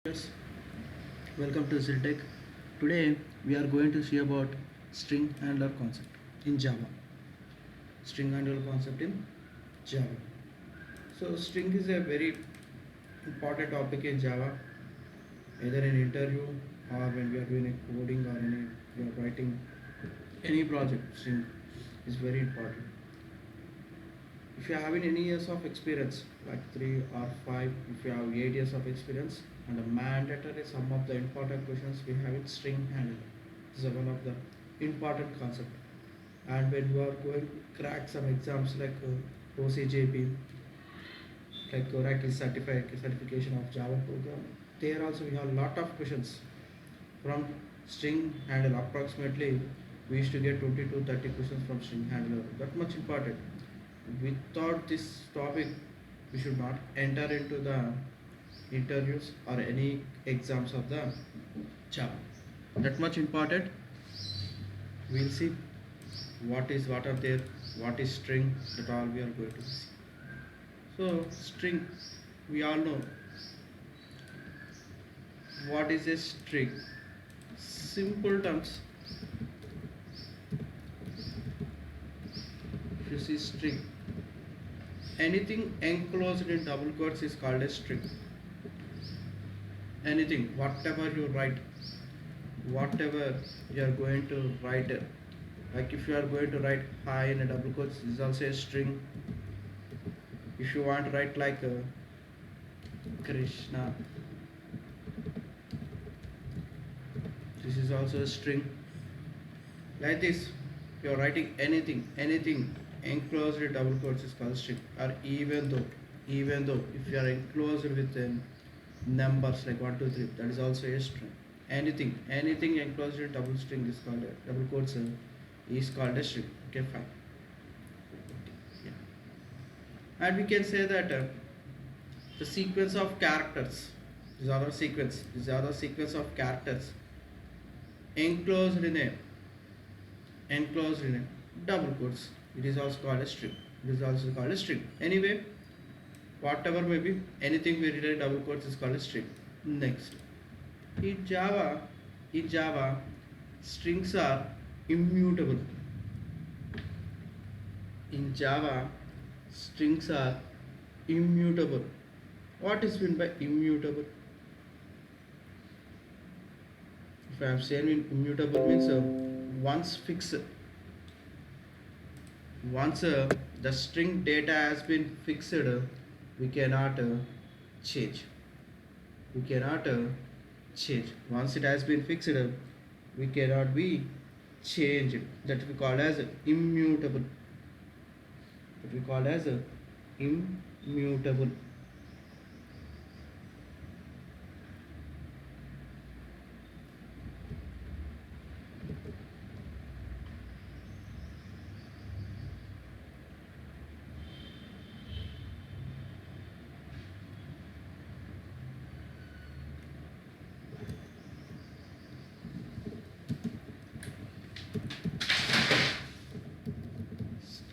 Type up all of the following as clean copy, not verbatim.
Yes, welcome to Zill. Today we are going to see about string handler concept in Java. String handler concept in Java. So string is a very important topic in Java, either in interview or when we are doing a coding or any we are writing any project. String is very important. If you are having any years of experience, like 3 or 5, if you have 8 years of experience, and a mandatory some of the important questions we have in string handler. This is one of the important concept. And when you are going to crack some exams like OCJP, like Oracle certification of Java program, there also we have a lot of questions from string handler. Approximately we used to get 20 to 30 questions from string handler. That much important. Without this topic, we should not enter into the interviews or any exams of the Java. That much important. We'll see what are there, what is string, that all we are going to see. So string, we all know what is a string. Simple terms. If you see string, anything enclosed in double quotes is called a string. Anything, whatever you write, whatever you are going to write, like if you are going to write hi in a double quotes, this is also a string. If you want to write like Krishna, this is also a string. Like this, you are writing anything enclosed in double quotes is called string. Or even though if you are enclosed with numbers like 1 2 3, that is also a string. Anything enclosed in double string is called a double quotes is called a string. Okay, fine. Yeah. And we can say that the sequence of characters, these are the sequence of characters enclosed in a double quotes, it is also called a string. Anyway, whatever may be, anything we read in double quotes is called a string. Next, in Java, strings are immutable. In Java, strings are immutable. What is meant by immutable? If I am saying immutable means once the string data has been fixed, we cannot change. Once it has been fixed, we cannot be changed. That we call as immutable. Immutable.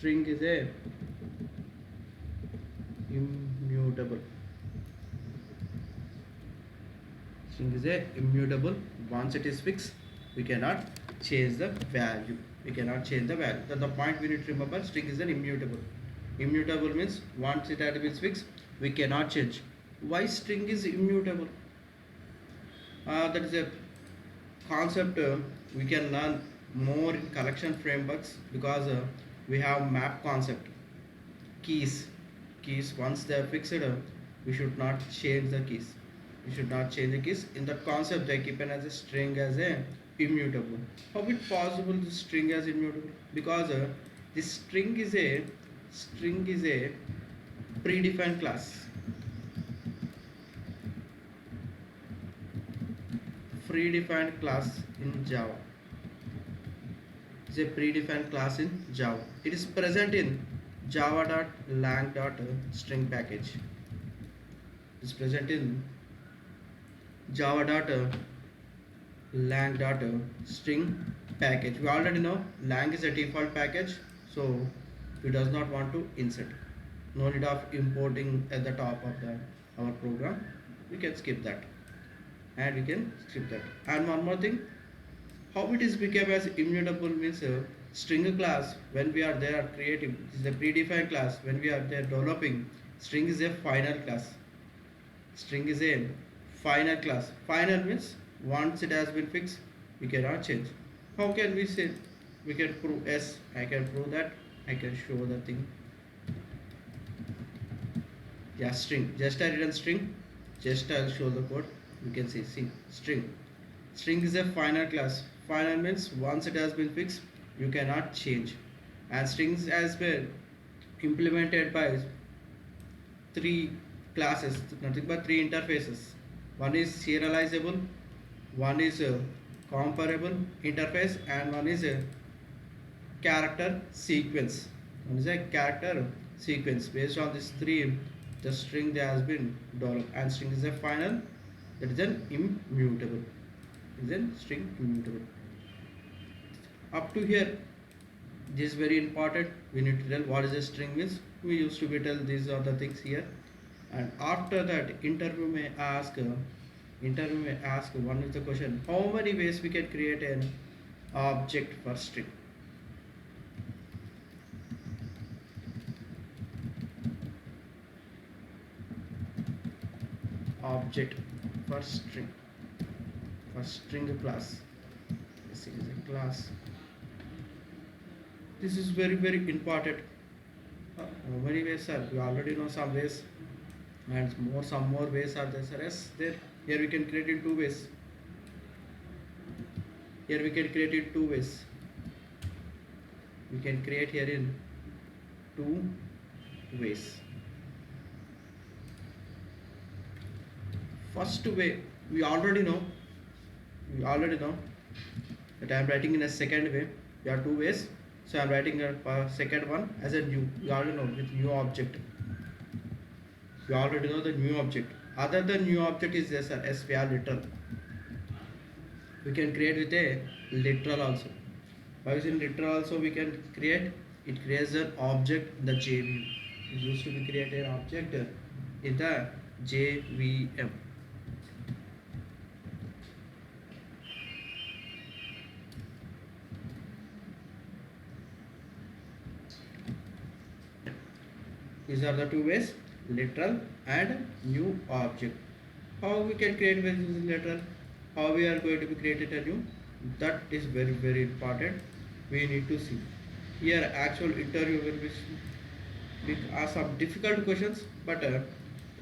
String is a immutable. Once it is fixed, we cannot change the value. That's the point we need to remember. String is an immutable. Immutable means once it has been fixed, we cannot change. Why string is immutable? That is a concept we can learn more in collection frameworks, because we have map concept. Keys once they are fixed, we should not change the keys. In that concept they keep as a string as a immutable. How it possible the string as immutable? Because this string is a predefined class. Predefined class in Java. It's a predefined class in Java. It is present in java.lang.string package. It's present in java.lang.string package. We already know lang is a default package, so we does not want to insert. No need of importing at the top of our program. We can skip that. and we can skip that. And one more thing, how it is become as immutable means string class when we are there creating is a predefined class. When we are there developing, string is a final class. String is a final class. Final means once it has been fixed, we cannot change. How can we say? We can prove. Yes, I can prove that. I can show the thing. Yeah, string. Just I written string. Just I'll show the code. You can see string. String is a final class. Final means once it has been fixed, you cannot change. And strings has been implemented by three classes, nothing but three interfaces. One is serializable, one is a comparable interface, and one is a character sequence. One is a character sequence. Based on these three, the string that has been developed, and string is a final, that is an immutable. Is a string immutable. Up to here, this is very important. We need to tell what is a string means. We used to be tell these are the things here. And after that, interview may ask one is the question, how many ways we can create an object for string. Object for string class. This is a class. This is very important. How many ways are we already know some ways, and some more ways are there. Yes, there. Here we can create in two ways. Here we can create in two ways. We can create here in two ways. First way we already know. That I am writing in a second way. There are two ways. So I am writing a second one as a new. You already know with new object. You already know the new object. Other than new object is yes, as we are literal. We can create with a literal also. By using literal also we can create. It creates an object in the JVM. It used to be created an object in the JVM. These are the two ways, literal and new object. How we can create with using literal? How we are going to be created a new? That is very important. We need to see. Here actual interview will be ask some difficult questions, but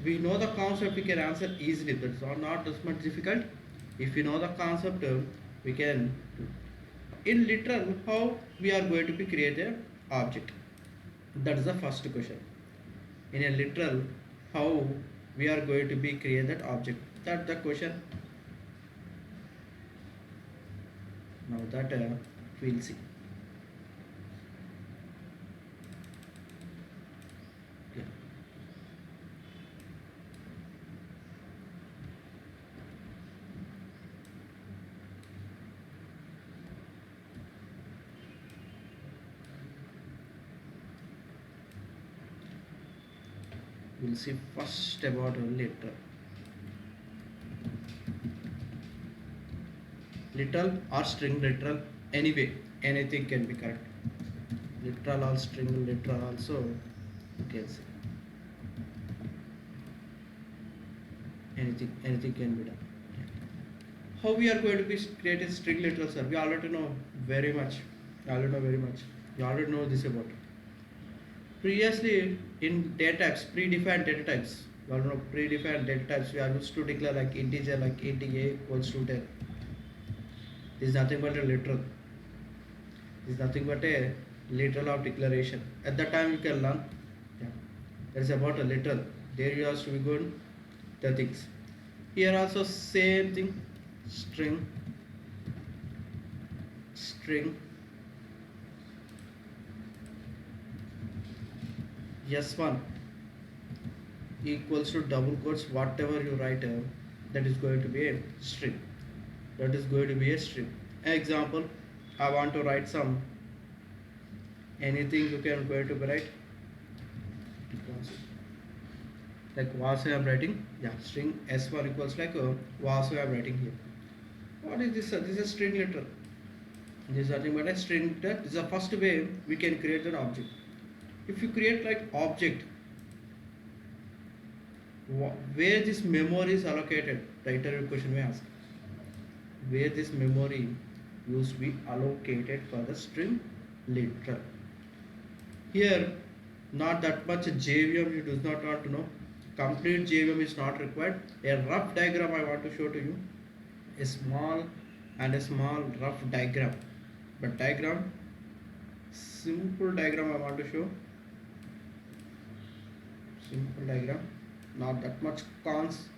we know the concept, we can answer easily. That's not as much difficult. If you know the concept, we can. In literal, how we are going to be create a object? That is the first question. In a literal, how we are going to be create that object? That's the question. Now that we'll see. Yeah. We'll see first about literal. Literal or string literal, anyway, anything can be correct. Literal or string literal also you can say. Anything can be done. How we are going to be creating string literal, sir? We already know very much. You already know this about it. Previously in data types, predefined data types, you all know predefined data types, we are used to declare like integer like int a equals to 10. This is nothing but a literal. This is nothing but a literal of declaration. At that time you can learn. Yeah. That is about a literal. There you have to be good the things. Here also same thing. String s1 equals to double quotes whatever you write that is going to be a string. Example, I want to write some anything you can going to write. like was I am writing, yeah, string s1 equals like was I am writing here. What is this? This is a string literal. This is nothing but a string literal. This is the first way we can create an object. If you create like object, where this memory is allocated, the interview question may ask, where this memory used to be allocated for the string literal. Here, not that much JVM you do not want to know. Complete JVM is not required. A rough diagram I want to show to you. A small and a small rough diagram. But diagram, simple diagram I want to show. Simple diagram. Not that much cons.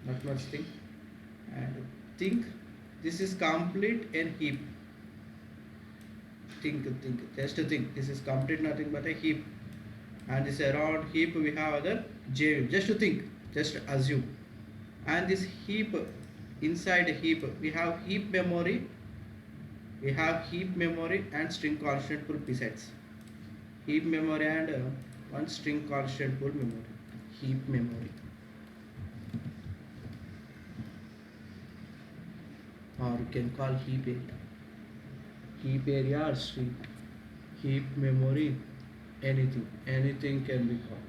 Not much thing. And think this is complete and heap. Think, just to think. This is complete nothing but a heap. And this around heap we have other JVM. Just to think, just assume. And this heap, inside a heap, we have heap memory. We have heap memory and string constant pool besides. Heap memory and one string constant pool memory. Heap memory. Or you can call heap area. Heap area or string. Heap memory, anything can be called.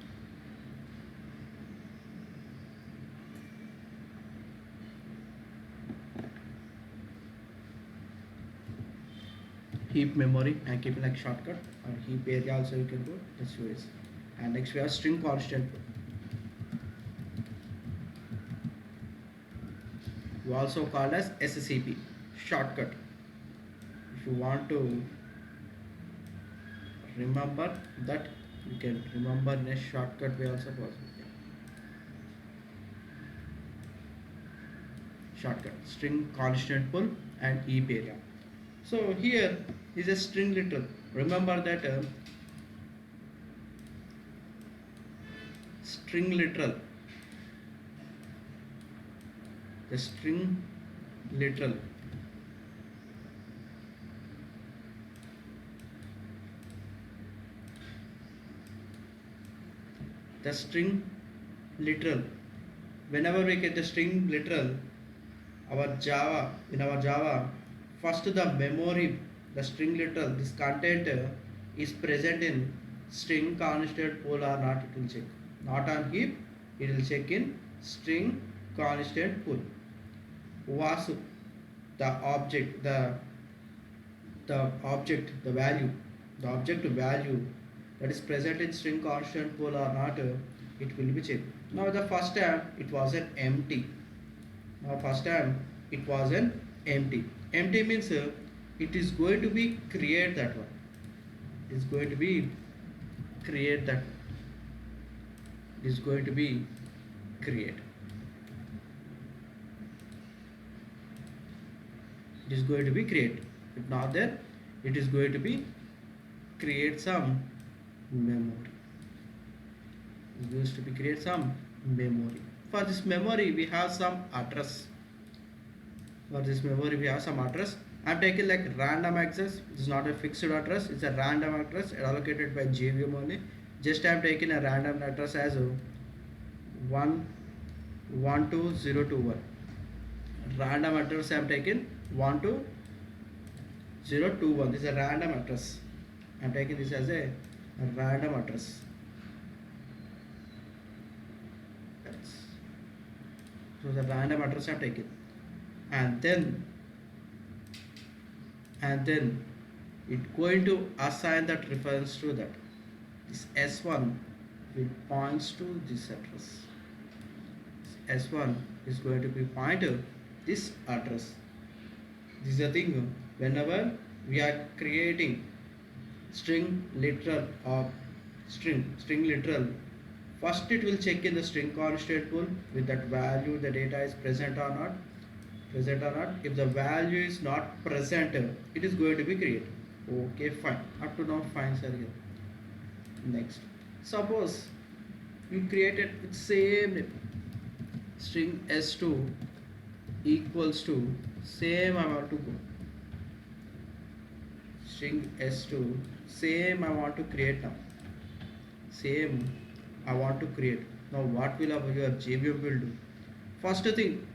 Heap memory and keep it like shortcut, or heap area also you can go this ways. And next we have string constant. You also called as SCP shortcut. If you want to remember that, you can remember in a shortcut way also possible. Shortcut string constant pool and heap area. So here is a string literal. Remember that string literal. The string literal. The string literal. Whenever we get the string literal, in our Java, first the memory, the string literal, this content is present in string constant pool or not, it will check. Not on heap, it will check in string constant pool. Was the object, the object, the value, the object value that is present in string constant pool or not, it will be checked. Now the first time it was an empty. Now first time it was an empty. Empty means it is going to be create that one. It is going to be create that. It is going to be create. It is going to be create. If not there, it is going to be create some memory. It used to be create some memory. For this memory we have some address. For this memory we have some address. I am taking like random access. It is not a fixed address. It's a random address allocated by JVM only. Just I am taking a random address as 12021. Random address I am taking 12021. This is a random address. I am taking this as a random address. So the random address I am taking, and then it going to assign that reference to that. This S1 will points to this address. This S1 is going to be point to this address. This is the thing. Whenever we are creating string literal or string literal, first it will check in the string constant pool with that value, the data is present or not. If the value is not present, it is going to be created. Okay, fine. Up to now, fine, sir. Next, suppose you created with same string s2 equals to same I want to go. String s2 same I want to create now. Same I want to create. Now what will your JVM will do? First thing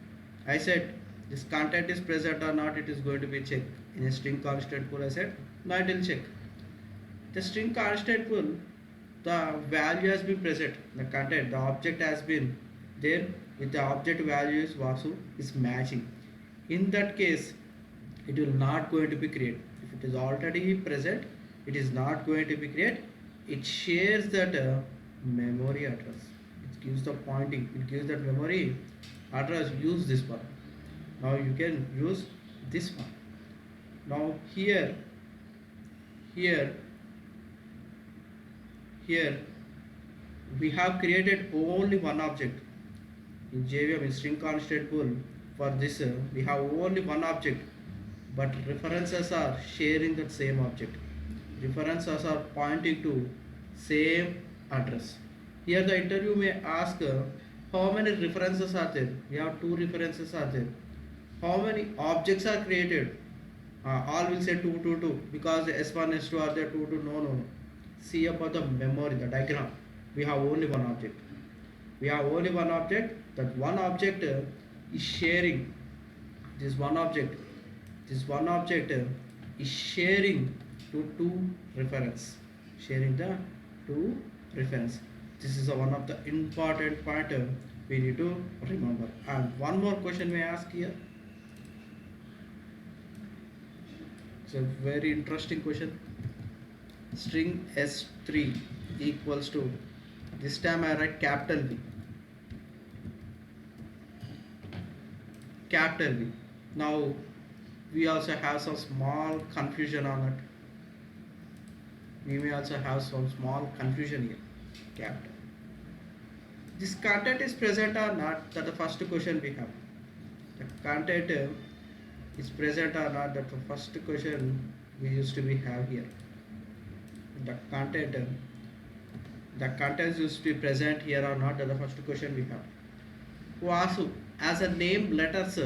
I said, this content is present or not, it is going to be checked. In a string constant pool I said, now it will check. The string constant pool, the value has been present, the content, the object has been there with the object value is Vasu is matching. In that case, it will not going to be created. If it is already present, it is not going to be created. It shares that memory address. It gives the pointing. It gives that memory address. Use this one. Now you can use this one. Now here, here we have created only one object in JVM in string constant pool. For this we have only one object, but references are sharing that same object. References are pointing to same address. Here the interview may ask how many references are there. We have two references are there. How many objects are created? All will say 2 2 2 because S1 S2 are there 2 2. No. See about the memory, the diagram. We have only one object. We have only one object. That one object is sharing. This one object is sharing to two reference. Sharing the two reference. This is one of the important point we need to remember. And one more question may ask here. It's a very interesting question. String S3 equals to, this time I write capital V. Capital V. Now we also have some small confusion on it. We may also have some small confusion here. Capital. This content is present or not? That's the first question we have. The content is present or not? That's the first question we used to be have here. The content used to be present here or not? That's the first question we have. Vasu, as a name letters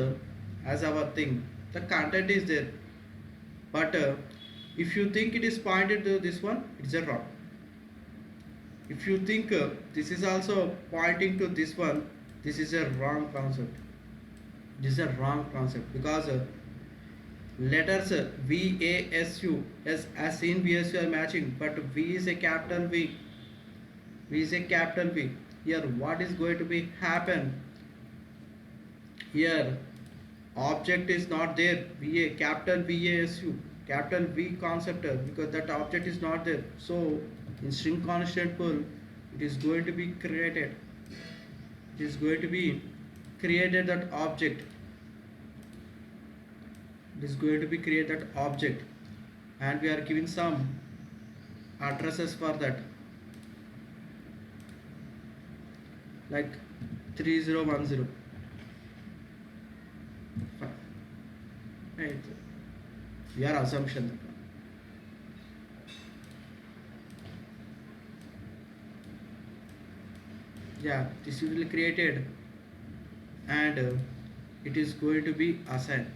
as our thing, the content is there, but if you think it is pointed to this one, it's a wrong. If you think this is also pointing to this one, this is a wrong concept. This is a wrong concept because letters V, A, S, U as seen V, S, U are matching, but V is a capital V. V is a capital V. Here what is going to be happen? Here object is not there. VA, capital VASU, capital V concept because that object is not there. So in string constant pool, it is going to be created. It is going to be created that object. It is going to be created that object, and we are giving some addresses for that, like 3010. Right. We are assumption. Yeah, this will be created, and it is going to be assigned,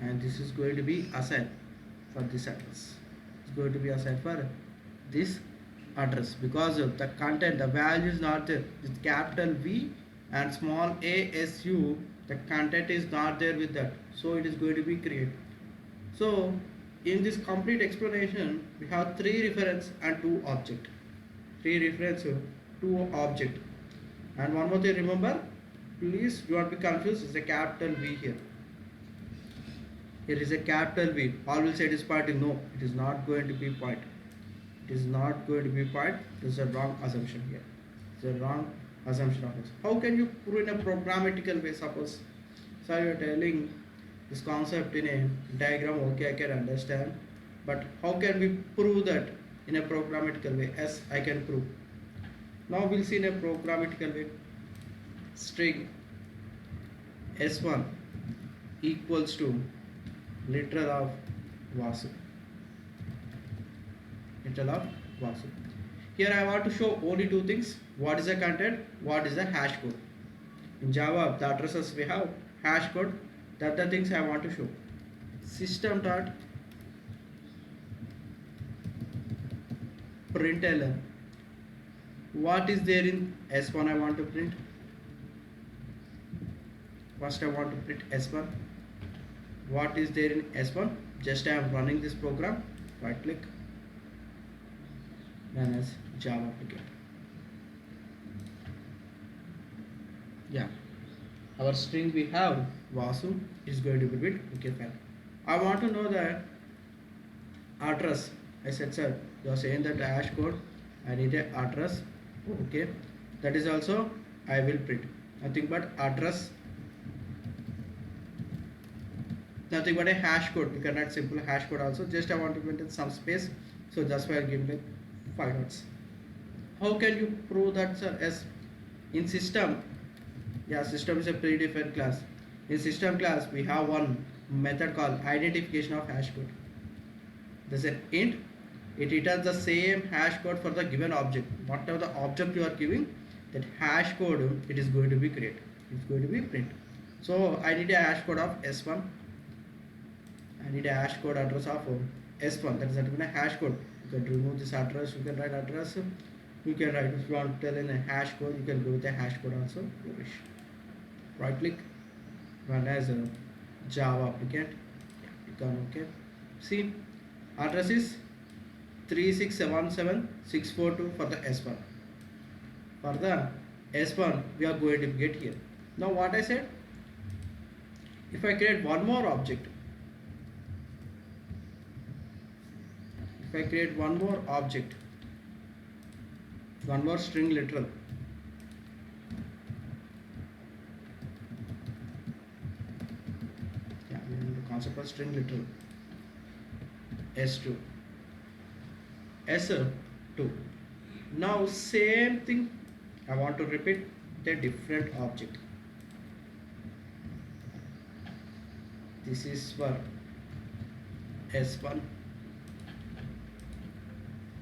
and this is going to be assigned for this address. It's going to be assigned for this address because of the content, the value is not there. With capital V and small a s u, the content is not there with that, so it is going to be created. So in this complete explanation, we have three reference and two object. Three reference, two object, and one more thing. Remember, please do not be confused. It's a capital V here. Here is a capital V. All will say it is pointing. No, it is not going to be point. It is not going to be point. This is a wrong assumption here. It's a wrong assumption of this. How can you prove in a programmatical way? Suppose, so you are telling this concept in a diagram. Okay, I can understand, but how can we prove that in a programmatical way? Yes, I can prove. Now we'll see in a programmatical way. String S1 equals to literal of Vasu. Literal of Vasu. Here I want to show only two things. What is the content? What is the hash code? In Java, the addresses we have hash code. That the things I want to show. System dot println What is there in S1 I want to print? First I want to print S1. What is there in S1? Just I am running this program. Right click. Run as Java applicant. Yeah. Our string we have Vasu is going to be bit. Okay, fine. I want to know the address. I said, sir, you are saying that hash code. I need a address. Okay. That is also I will print. Nothing but address. Nothing but a hash code. You can write simple hash code also. Just I want to maintain some space. So that's why I give like 5 dots. How can you prove that, sir? As in system, yeah, system is a predefined class. In system class, we have one method called identification of hash code. There's an int. It returns the same hash code for the given object. Whatever the object you are giving, that hash code it is going to be created. It's going to be print. So I need a hash code of S1. I need a hash code address of S1. That is a hash code. You can remove this address. You can write address. You can write if you want to tell in a hash code. You can go with the hash code also. You wish. Right click. Run as a Java applicant. You can okay. See, address is 3677642 for the S1. For the S1, we are going to get here. Now what I said, if I create one more object, one more string literal, yeah, the concept of string literal, S2, S2. Now same thing, I want to repeat the different object. This is for S1.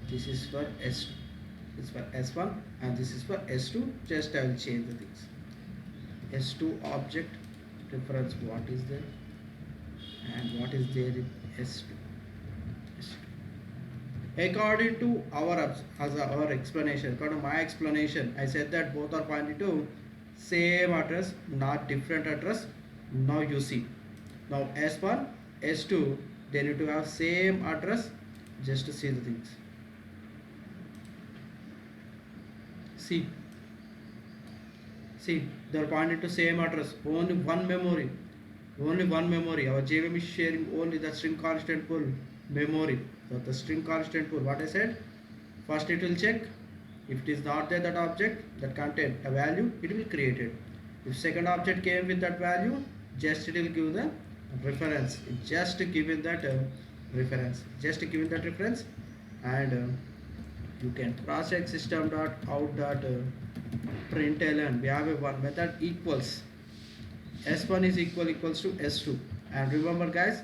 This is for S2. This is for S1 and this is for S2. Just I will change the things. S2 object reference, what is there and what is there in S2. According to our explanation, according to my explanation, I said that both are pointing to same address, not different address. Now you see, now S1, S2, they need to have same address. Just to see the things. See, they are pointing to same address. Only one memory. Our JVM is sharing only the string constant pool memory. So the string constant pool, what I said, first it will check if it is not there, that object that contain a value, it will create it. If second object came with that value, just it will give the reference. It just given that reference, and you can cross check system.out.println. We have a one method equals S1 is equals to S2, and remember guys,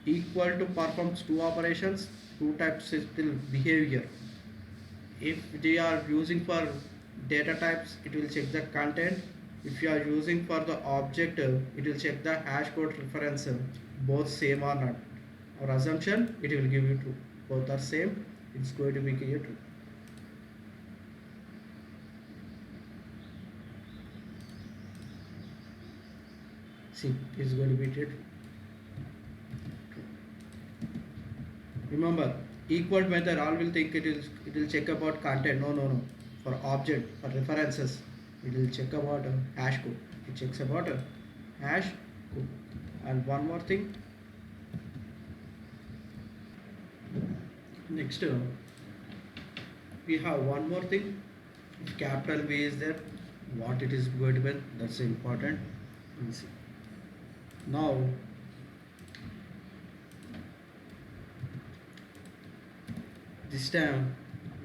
equal to performs two operations, two types will behave here. If they are using for data types, it will check the content. If you are using for the object, it will check the hash code reference, both same or not. Our assumption, it will give you true. Both are same, it's going to be here true. See, it's going to be true. Remember, equal method, all will think it will check about content. No. For object, for references, it will check about hash code. It checks about hash code. And one more thing. Next, we have one more thing. If capital V is there, what it is going to be, that's important. We'll see. Now, this time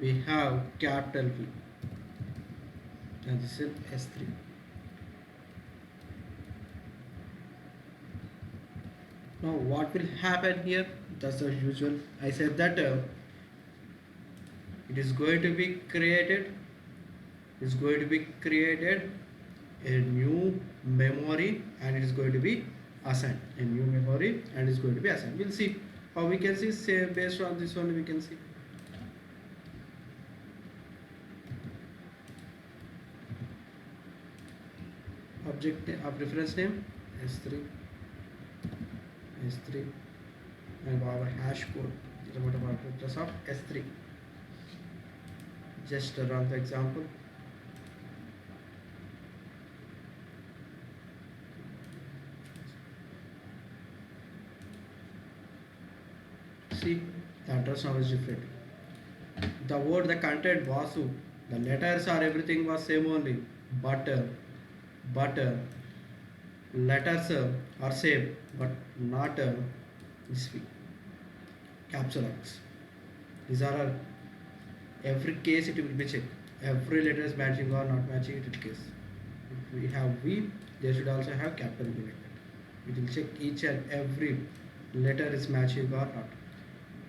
we have capital V and this is S3. Now what will happen here? That's the usual. I said that it is going to be created. A new memory and it is going to be assigned. We'll see how we can see. Say based on this one we can see. object of reference name s3 s3 and our hash code is about address of s3. Just run the example. See, the address now is different. The word, the content Vasu, the letters or everything was same only, but letters are same, but not this capital X. These are every case it will be checked. Every letter is matching or not matching, it will case. If we have V, they should also have capital V like that. It will check each and every letter is matching or not.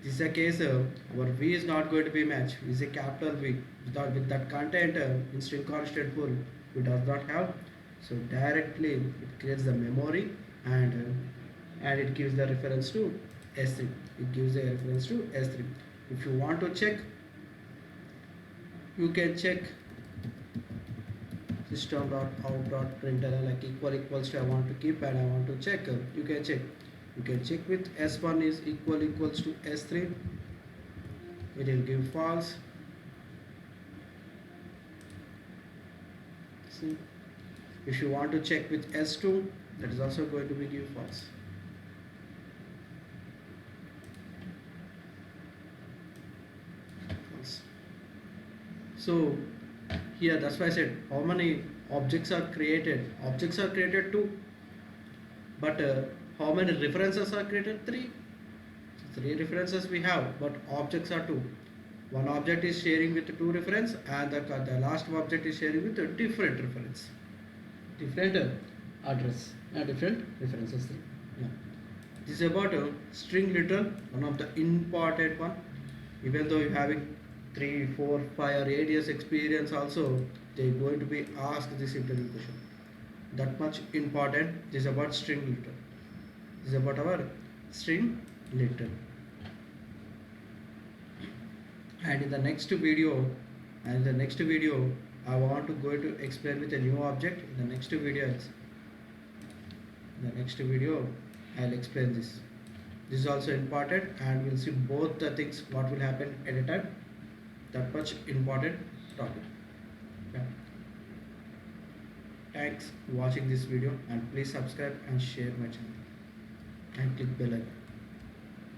This is a case our V is not going to be matched. Is a capital V without with that content in string constant pool we does not have. So directly it creates the memory and it gives the reference to S3. It gives a reference to S3. If you want to check, you can check system.out.println like equals to I want to keep and I want to check. You can check. You can check with S1 is equals to S3. It will give false. See, if you want to check with S2, that is also going to be give false. False. So here that's why I said how many objects are created. Objects are created 2, but how many references are created? 3. 3 references we have, but objects are 2. One object is sharing with 2 reference and the last object is sharing with a different reference, different address and different references. Yeah. This is about string literal, one of the important one. Even though you having 3, 4, 5 or 8 years experience also, they are going to be asked this interview question. That much important. This is about string literal. This is about our string literal. And in the next video, I want to go to explain with a new object. In the next video, I'll explain this. This is also important, and we'll see both the things what will happen at a time. That much important topic. Yeah. Thanks for watching this video, and please subscribe and share my channel and click bell icon.